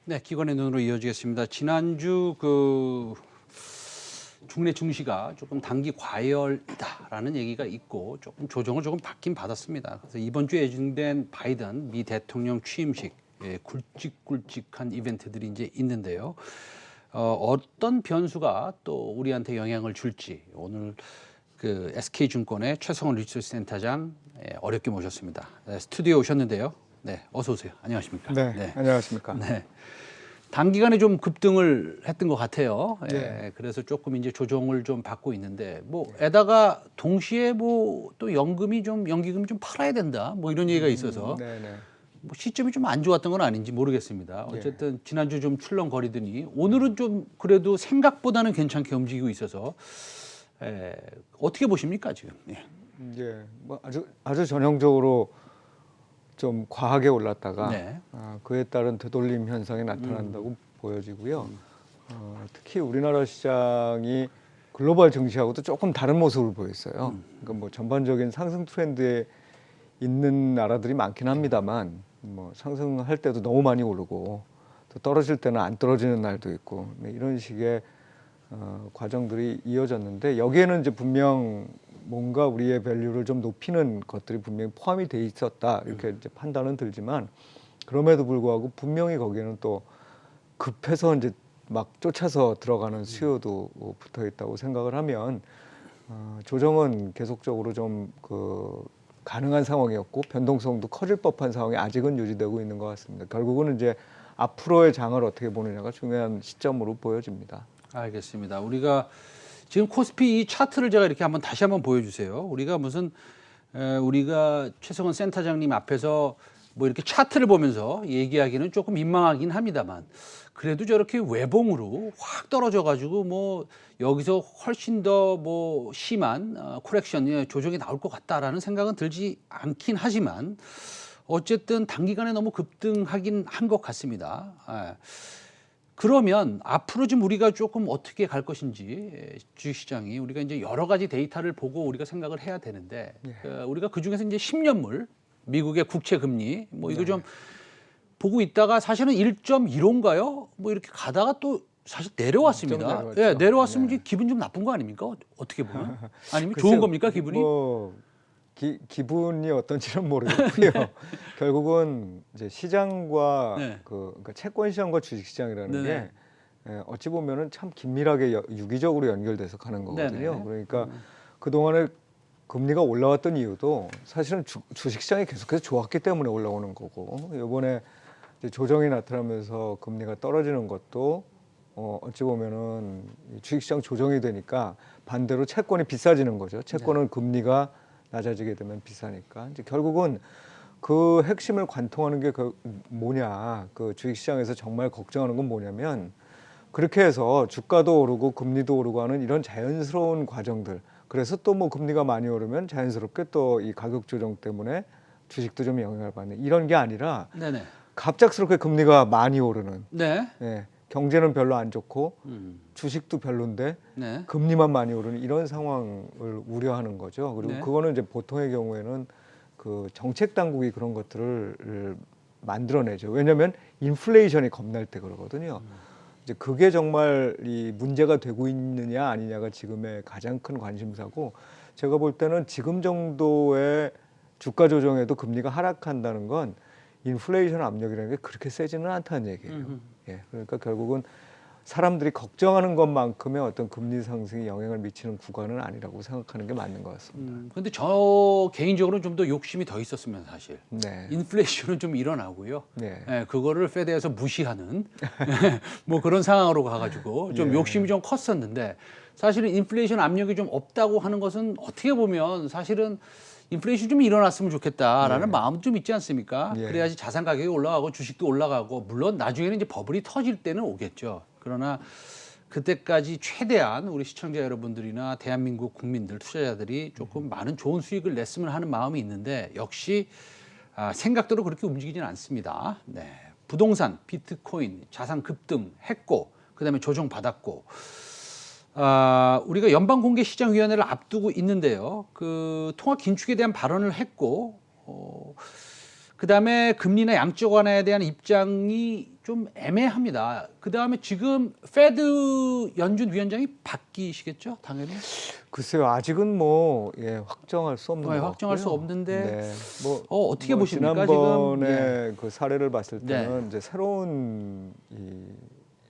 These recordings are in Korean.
네, 기관의 눈으로 이어지겠습니다. 지난주 국내 증시가 조금 단기 과열이다라는 얘기가 있고 조금 조정을 받긴 받았습니다. 그래서 이번 주에 예정된 바이든 미 대통령 취임식, 굵직굵직한 이벤트들이 이제 있는데요. 어떤 변수가 또 우리한테 영향을 줄지 오늘 SK증권의 최성원 리서치 센터장 어렵게 모셨습니다. 스튜디오에 오셨는데요. 네, 어서 오세요. 안녕하십니까? 네, 안녕하십니까? 네. 단기간에 좀 급등을 했던 것 같아요. 네. 그래서 조금 이제 조정을 좀 받고 있는데, 에다가 동시에 또 연기금이 좀 팔아야 된다. 이런 얘기가 있어서 네네. 시점이 좀 안 좋았던 건 아닌지 모르겠습니다. 어쨌든 지난주 좀 출렁거리더니 오늘은 좀 그래도 생각보다는 괜찮게 움직이고 있어서 어떻게 보십니까 지금? 아주 전형적으로 좀 과하게 올랐다가 네. 그에 따른 되돌림 현상이 나타난다고 보여지고요. 특히 우리나라 시장이 글로벌 증시하고도 조금 다른 모습을 보였어요. 그러니까 전반적인 상승 트렌드에 있는 나라들이 많긴 합니다만 상승할 때도 너무 많이 오르고 또 떨어질 때는 안 떨어지는 날도 있고 이런 식의 과정들이 이어졌는데, 여기에는 이제 분명 뭔가 우리의 밸류를 좀 높이는 것들이 분명히 포함이 돼 있었다 이렇게 이제 판단은 들지만, 그럼에도 불구하고 분명히 거기에는 또 급해서 이제 막 쫓아서 들어가는 수요도 붙어 있다고 생각을 하면 조정은 계속적으로 좀 가능한 상황이었고 변동성도 커질 법한 상황이 아직은 유지되고 있는 것 같습니다. 결국은 이제 앞으로의 장을 어떻게 보느냐가 중요한 시점으로 보여집니다. 알겠습니다. 우리가 지금 코스피 이 차트를 제가 이렇게 다시 한번 보여주세요. 우리가 최성원 센터장님 앞에서 이렇게 차트를 보면서 얘기하기는 조금 민망하긴 합니다만, 그래도 저렇게 외봉으로 확 떨어져가지고 여기서 훨씬 더 심한 코렉션, 조정이 나올 것 같다라는 생각은 들지 않긴 하지만, 어쨌든 단기간에 너무 급등하긴 한 것 같습니다. 그러면 앞으로 지금 우리가 조금 어떻게 갈 것인지, 주식시장이 우리가 이제 여러 가지 데이터를 보고 우리가 생각을 해야 되는데, 우리가 그 중에서 이제 10년물 미국의 국채 금리 이거 좀 보고 있다가 사실은 1.15인가요? 이렇게 가다가 또 사실 내려왔습니다. 내려왔으면 이제 기분 좀 나쁜 거 아닙니까? 어떻게 보면 아니면 좋은 겁니까 기분이? 기분이 어떤지는 모르겠고요. 결국은 이제 시장과 그러니까 채권 시장과 주식 시장이라는 게 어찌 보면은 참 긴밀하게 유기적으로 연결돼서 가는 거거든요. 그러니까 그 동안에 금리가 올라왔던 이유도 사실은 주식 시장이 계속해서 좋았기 때문에 올라오는 거고, 이번에 이제 조정이 나타나면서 금리가 떨어지는 것도 어찌 보면은 주식 시장 조정이 되니까 반대로 채권이 비싸지는 거죠. 채권은 금리가 낮아지게 되면 비싸니까. 이제 결국은 그 핵심을 관통하는 게 뭐냐, 주식시장에서 정말 걱정하는 건 뭐냐면, 그렇게 해서 주가도 오르고 금리도 오르고 하는 이런 자연스러운 과정들, 그래서 또 금리가 많이 오르면 자연스럽게 또 이 가격 조정 때문에 주식도 좀 영향을 받는 이런 게 아니라, 갑작스럽게 금리가 많이 오르는, 경제는 별로 안 좋고 주식도 별론데 금리만 많이 오르는 이런 상황을 우려하는 거죠. 그리고 그거는 이제 보통의 경우에는 정책 당국이 그런 것들을 만들어내죠. 왜냐하면 인플레이션이 겁날 때 그러거든요. 이제 그게 정말 이 문제가 되고 있느냐 아니냐가 지금의 가장 큰 관심사고, 제가 볼 때는 지금 정도의 주가 조정에도 금리가 하락한다는 건 인플레이션 압력이라는 게 그렇게 세지는 않다는 얘기예요. 그러니까 결국은 사람들이 걱정하는 것만큼의 어떤 금리 상승이 영향을 미치는 구간은 아니라고 생각하는 게 맞는 것 같습니다. 근데 저 개인적으로는 좀 더 욕심이 더 있었으면 사실. 인플레이션은 좀 일어나고요. 그거를 페드에서 무시하는 그런 상황으로 가가지고 좀 욕심이 좀 컸었는데, 사실은 인플레이션 압력이 좀 없다고 하는 것은 어떻게 보면 사실은 인플레이션 좀 일어났으면 좋겠다라는 마음도 좀 있지 않습니까? 그래야지 자산 가격이 올라가고 주식도 올라가고, 물론 나중에는 이제 버블이 터질 때는 오겠죠. 그러나 그때까지 최대한 우리 시청자 여러분들이나 대한민국 국민들, 투자자들이 조금 많은 좋은 수익을 냈으면 하는 마음이 있는데, 역시 생각대로 그렇게 움직이지는 않습니다. 부동산, 비트코인, 자산 급등했고, 그다음에 조정 받았고, 우리가 연방공개시장위원회를 앞두고 있는데요. 통화 긴축에 대한 발언을 했고, 그다음에 금리나 양적 완화에 대한 입장이 좀 애매합니다. 그 다음에 지금 페드 연준 위원장이 바뀌시겠죠, 당연히. 글쎄요, 아직은 뭐 확정할 수 없는 것 같고요. 확정할 수 없는데 네. 뭐 어떻게 보십니까? 지난번에 지금 그 사례를 봤을 때는 이제 새로운 이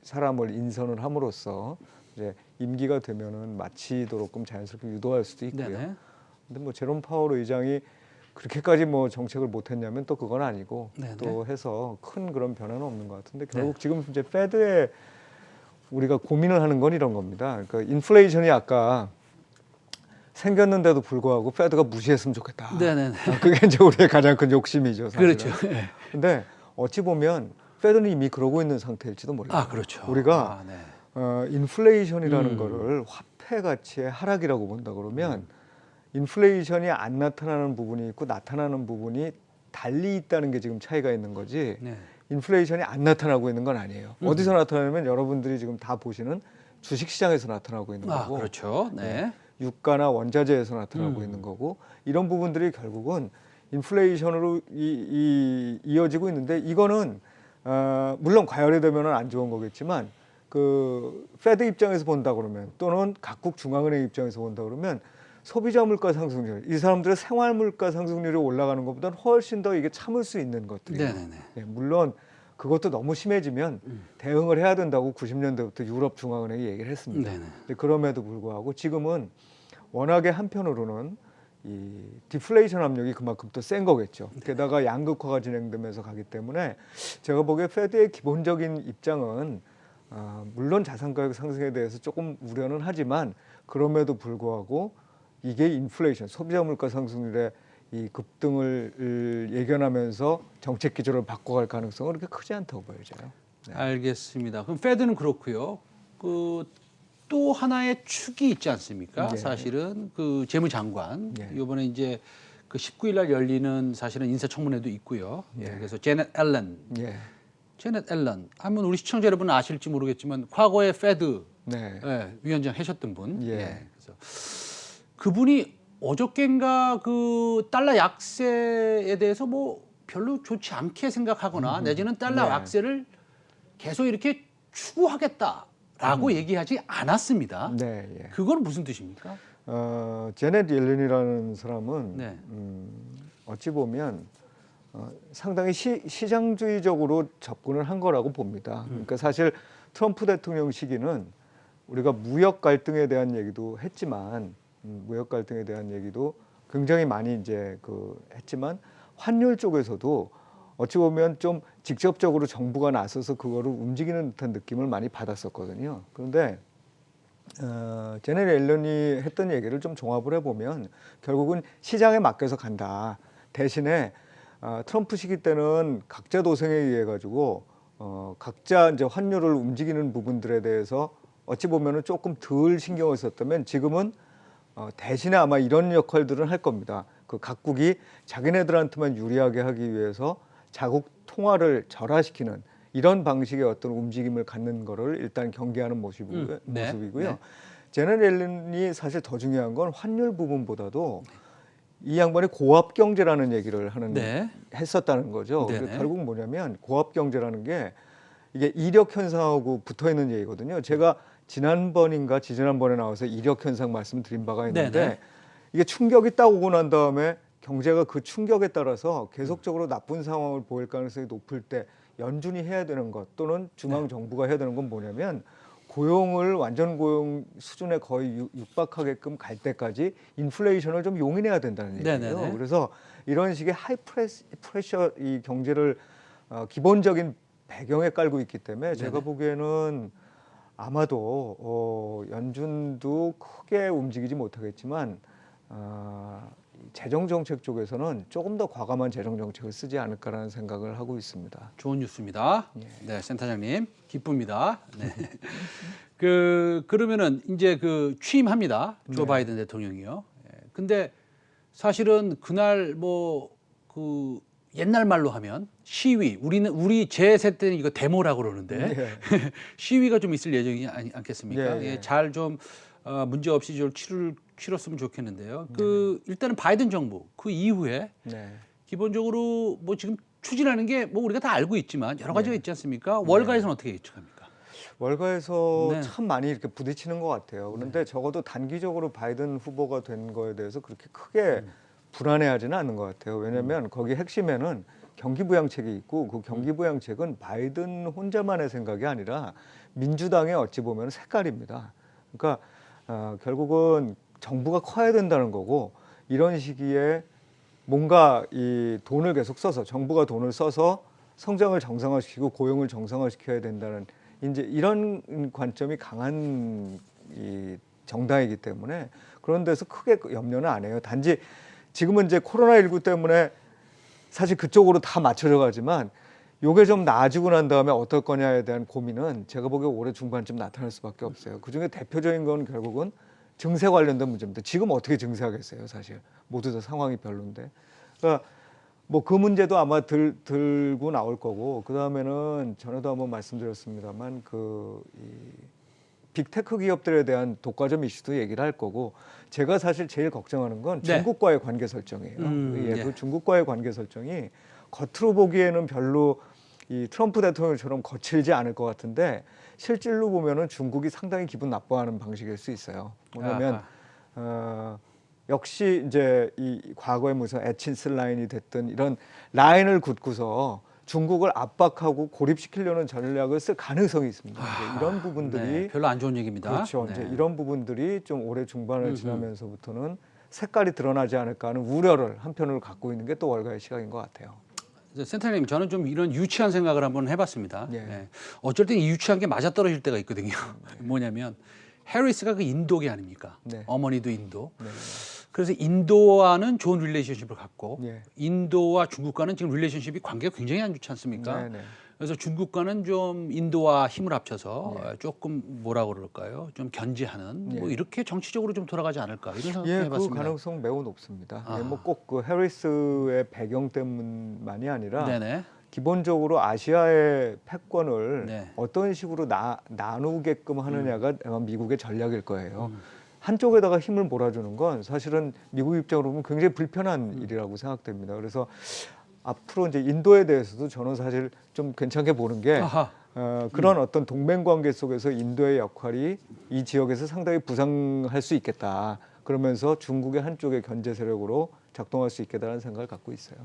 사람을 인선을 함으로써 이제 임기가 되면은 마치도록끔 자연스럽게 유도할 수도 있고요. 네네. 근데 뭐 제롬 파월 의장이 그렇게까지 뭐 정책을 못했냐면 또 그건 아니고 네네. 또 해서 큰 그런 변화는 없는 것 같은데 결국 지금 이제 페드에 우리가 고민을 하는 건 이런 겁니다. 그러니까 인플레이션이 아까 생겼는데도 불구하고 페드가 무시했으면 좋겠다. 네네네. 그게 이제 우리의 가장 큰 욕심이죠. 사실은. 그렇죠. 네. 근데 어찌 보면 페드는 이미 그러고 있는 상태일지도 모르겠어요. 아, 그렇죠. 우리가 네. 인플레이션이라는 거를 화폐 가치의 하락이라고 본다 그러면 인플레이션이 안 나타나는 부분이 있고 나타나는 부분이 달리 있다는 게 지금 차이가 있는 거지. 네. 인플레이션이 안 나타나고 있는 건 아니에요. 어디서 나타나냐면 여러분들이 지금 다 보시는 주식시장에서 나타나고 있는 거고. 그렇죠. 네. 유가나 원자재에서 나타나고 있는 거고 이런 부분들이 결국은 인플레이션으로 이어지고 있는데 이거는 물론 과열되면 안 좋은 거겠지만 그 페드 입장에서 본다 그러면 또는 각국 중앙은행 입장에서 본다 그러면 소비자 물가 상승률, 이 사람들의 생활 물가 상승률이 올라가는 것보다는 훨씬 더 이게 참을 수 있는 것들이에요. 네, 물론 그것도 너무 심해지면 대응을 해야 된다고 90년대부터 유럽 중앙은행이 얘기를 했습니다. 그럼에도 불구하고 지금은 워낙에 한편으로는 이 디플레이션 압력이 그만큼 또 센 거겠죠. 게다가 양극화가 진행되면서 가기 때문에 제가 보기에 페드의 기본적인 입장은 물론 자산 가격 상승에 대해서 조금 우려는 하지만 그럼에도 불구하고 이게 인플레이션, 소비자 물가 상승률의 이 급등을 예견하면서 정책 기조를 바꿔갈 가능성은 그렇게 크지 않다고 보여져요. 네. 알겠습니다. 그럼 페드는 그렇고요. 그 또 하나의 축이 있지 않습니까? 네. 사실은 그 재무장관 네. 이번에 이제 그 19일 날 열리는 사실은 인사청문회도 있고요. 네. 그래서 제넷 앨런. 네. 제넷 앨런 하면 우리 시청자 여러분 아실지 모르겠지만 과거에 페드 네. 위원장 하셨던 분. 예. 그래서 그분이 어저께인가 그 달러 약세에 대해서 뭐 별로 좋지 않게 생각하거나 내지는 달러 네. 약세를 계속 이렇게 추구하겠다라고 얘기하지 않았습니다. 네. 예. 그건 무슨 뜻입니까? 제넷 옐런이라는 사람은 네. 어찌 보면 상당히 시장주의적으로 접근을 한 거라고 봅니다. 그러니까 사실 트럼프 대통령 시기는 우리가 무역 갈등에 대한 얘기도 했지만 무역 갈등에 대한 얘기도 굉장히 많이 이제 했지만 환율 쪽에서도 어찌 보면 좀 직접적으로 정부가 나서서 그거를 움직이는 듯한 느낌을 많이 받았었거든요. 그런데 제넷 옐런이 했던 얘기를 좀 종합을 해보면 결국은 시장에 맡겨서 간다. 대신에 트럼프 시기 때는 각자 도생에 의해 가지고 각자 이제 환율을 움직이는 부분들에 대해서 어찌 보면은 조금 덜 신경을 썼다면 지금은 대신에 아마 이런 역할들은 할 겁니다. 그 각국이 자기네들한테만 유리하게 하기 위해서 자국 통화를 절하시키는 이런 방식의 어떤 움직임을 갖는 거를 일단 경계하는 모습이고요. 네. 제넷 옐런이 사실 더 중요한 건 환율 부분보다도 이 양반이 고압 경제라는 얘기를 했었다는 거죠. 결국 뭐냐면 고압 경제라는 게 이게 이력 현상하고 붙어 있는 얘기거든요. 제가 지난번인가 지지난번에 나와서 이력 현상 말씀드린 바가 있는데 이게 충격이 딱 오고 난 다음에 경제가 그 충격에 따라서 계속적으로 나쁜 상황을 보일 가능성이 높을 때 연준이 해야 되는 것 또는 중앙 정부가 해야 되는 건 뭐냐면 고용을 완전 고용 수준에 거의 육박하게끔 갈 때까지 인플레이션을 좀 용인해야 된다는 얘기예요. 그래서 이런 식의 하이 프레셔 이 경제를 기본적인 배경에 깔고 있기 때문에 제가 보기에는 아마도 연준도 크게 움직이지 못하겠지만 재정 정책 쪽에서는 조금 더 과감한 재정 정책을 쓰지 않을까라는 생각을 하고 있습니다. 좋은 뉴스입니다. 네, 센터장님 기쁩니다. 네. 그러면은 이제 취임합니다. 조 바이든 대통령이요. 근데 사실은 그날 옛날 말로 하면 시위, 우리 제 세대는 이거 데모라고 그러는데 시위가 좀 있을 예정이지 않겠습니까? 잘 좀 문제 없이 좀 치렀으면 좋겠는데요. 일단은 바이든 정부 그 이후에 기본적으로 지금 추진하는 게 뭐 우리가 다 알고 있지만 여러 가지가 있지 않습니까? 월가에서는 어떻게 예측합니까? 월가에서 참 많이 이렇게 부딪히는 것 같아요. 그런데 적어도 단기적으로 바이든 후보가 된 거에 대해서 그렇게 크게 불안해하지는 않는 것 같아요. 왜냐하면 거기 핵심에는 경기부양책이 있고 그 경기부양책은 바이든 혼자만의 생각이 아니라 민주당의 어찌 보면 색깔입니다. 그러니까 결국은 정부가 커야 된다는 거고 이런 시기에 뭔가 이 돈을 계속 써서 정부가 돈을 써서 성장을 정상화시키고 고용을 정상화시켜야 된다는 이제 이런 관점이 강한 이 정당이기 때문에 그런 데서 크게 염려는 안 해요. 단지 지금은 이제 코로나19 때문에 사실 그쪽으로 다 맞춰져 가지만 요게 좀 나아지고 난 다음에 어떨 거냐에 대한 고민은 제가 보기에 올해 중반쯤 나타날 수밖에 없어요. 그중에 대표적인 건 결국은 증세 관련된 문제입니다. 지금 어떻게 증세하겠어요, 사실. 모두 다 상황이 별론데. 그러니까 뭐 그 문제도 아마 들고 나올 거고 그다음에는 전에도 한번 말씀드렸습니다만 빅테크 기업들에 대한 독과점 이슈도 얘기를 할 거고 제가 사실 제일 걱정하는 건 중국과의 관계 설정이에요. 그 중국과의 관계 설정이 겉으로 보기에는 별로 이 트럼프 대통령처럼 거칠지 않을 것 같은데 실질로 보면은 중국이 상당히 기분 나빠하는 방식일 수 있어요. 뭐냐면 역시 이제 이 과거에 무슨 에친스 라인이 됐든 이런 라인을 긋고서 중국을 압박하고 고립시키려는 전략을 쓸 가능성이 있습니다. 이런 부분들이 별로 안 좋은 얘기입니다. 그렇죠. 이제 이런 부분들이 좀 올해 중반을 지나면서부터는 색깔이 드러나지 않을까 하는 우려를 한편으로 갖고 있는 게 또 월가의 시각인 것 같아요. 센터님, 저는 좀 이런 유치한 생각을 한번 해봤습니다. 어쩔 땐 이 유치한 게 맞아떨어질 때가 있거든요. 뭐냐면 해리스가 그 인도계 아닙니까? 어머니도 인도. 그래서 인도와는 좋은 릴레이션십을 갖고 인도와 중국과는 지금 릴레이션십이 관계가 굉장히 안 좋지 않습니까? 그래서 중국과는 좀 인도와 힘을 합쳐서 조금 뭐라 그럴까요? 좀 견제하는 뭐 이렇게 정치적으로 좀 돌아가지 않을까 이런 생각을 해봤습니다. 그 가능성 매우 높습니다. 뭐 꼭 그 해리스의 배경 때문만이 아니라 기본적으로 아시아의 패권을 어떤 식으로 나누게끔 하느냐가 아마 미국의 전략일 거예요. 한쪽에다가 힘을 몰아주는 건 사실은 미국 입장으로 보면 굉장히 불편한 일이라고 생각됩니다. 그래서 앞으로 이제 인도에 대해서도 저는 사실 좀 괜찮게 보는 게 그런 어떤 동맹 관계 속에서 인도의 역할이 이 지역에서 상당히 부상할 수 있겠다. 그러면서 중국의 한쪽의 견제 세력으로 작동할 수 있겠다는 생각을 갖고 있어요.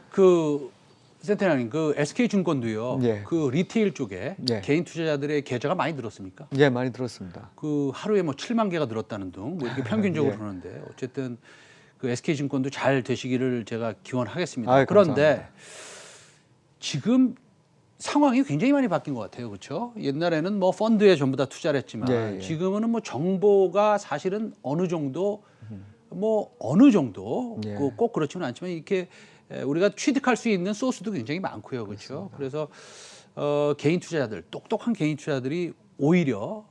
그 센터장님, 그 SK증권도요. 그 리테일 쪽에 개인 투자자들의 계좌가 많이 늘었습니까? 많이 늘었습니다. 그 하루에 뭐 7만 개가 늘었다는 등 뭐 이렇게 평균적으로 그러는데 어쨌든 그 SK증권도 잘 되시기를 제가 기원하겠습니다. 그런데 감사합니다. 지금 상황이 굉장히 많이 바뀐 것 같아요, 그렇죠? 옛날에는 뭐 펀드에 전부 다 투자를 했지만 지금은 뭐 정보가 사실은 어느 정도 꼭 그렇지는 않지만 이렇게 우리가 취득할 수 있는 소스도 굉장히 많고요, 그렇죠? 그래서 개인 투자자들, 똑똑한 개인 투자자들이 오히려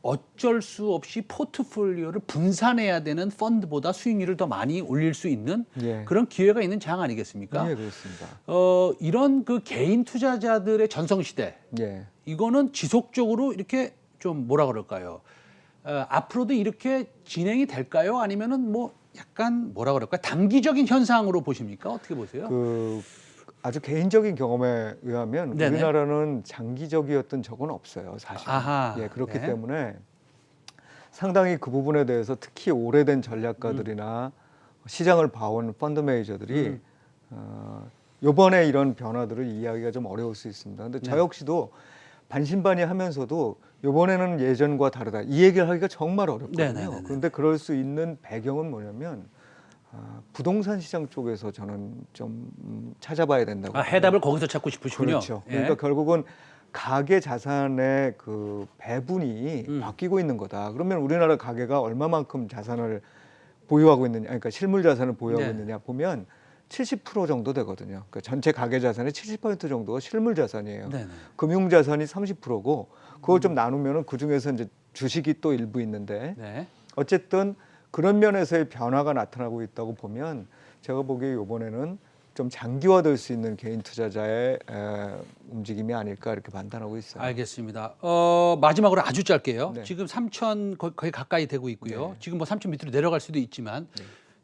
어쩔 수 없이 포트폴리오를 분산해야 되는 펀드보다 수익률을 더 많이 올릴 수 있는 그런 기회가 있는 장 아니겠습니까? 그렇습니다. 이런 그 개인 투자자들의 전성시대, 이거는 지속적으로 이렇게 좀 뭐라 그럴까요? 앞으로도 이렇게 진행이 될까요? 아니면은 뭐 약간 뭐라 그럴까요? 단기적인 현상으로 보십니까? 어떻게 보세요? 아주 개인적인 경험에 의하면 우리나라는 장기적이었던 적은 없어요, 사실. 그렇기 때문에 상당히 그 부분에 대해서 특히 오래된 전략가들이나 시장을 봐온 펀드 매니저들이 이번에 이런 변화들을 이해하기가 좀 어려울 수 있습니다. 근데 저 역시도 반신반의하면서도 이번에는 예전과 다르다 이 얘기를 하기가 정말 어렵거든요. 그런데 그럴 수 있는 배경은 뭐냐면 부동산 시장 쪽에서 저는 좀 찾아봐야 된다고. 해답을 거기서 찾고 싶으시군요. 그렇죠. 그러니까 결국은 가계 자산의 그 배분이 바뀌고 있는 거다. 그러면 우리나라 가계가 얼마만큼 자산을 보유하고 있느냐, 그러니까 실물 자산을 보유하고 있느냐 보면 70% 정도 되거든요. 그러니까 전체 가계 자산의 70% 정도가 실물 자산이에요. 금융 자산이 30%고 그걸 좀 나누면은 그 중에서 이제 주식이 또 일부 있는데 어쨌든 그런 면에서의 변화가 나타나고 있다고 보면 제가 보기에 이번에는 좀 장기화될 수 있는 개인 투자자의 움직임이 아닐까 이렇게 판단하고 있어요. 알겠습니다. 마지막으로 아주 짧게요. 지금 3천 거의 가까이 되고 있고요. 지금 뭐 3천 밑으로 내려갈 수도 있지만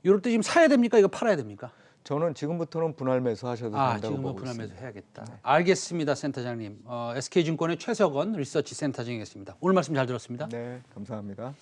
이럴 때 지금 사야 됩니까? 이거 팔아야 됩니까? 저는 지금부터는 분할 매수하셔도 된다고 지금은 보고 분할 있습니다. 매수 해야겠다. 네. 알겠습니다, 센터장님. SK증권의 최석원 리서치 센터장이었습니다. 오늘 말씀 잘 들었습니다. 네, 감사합니다.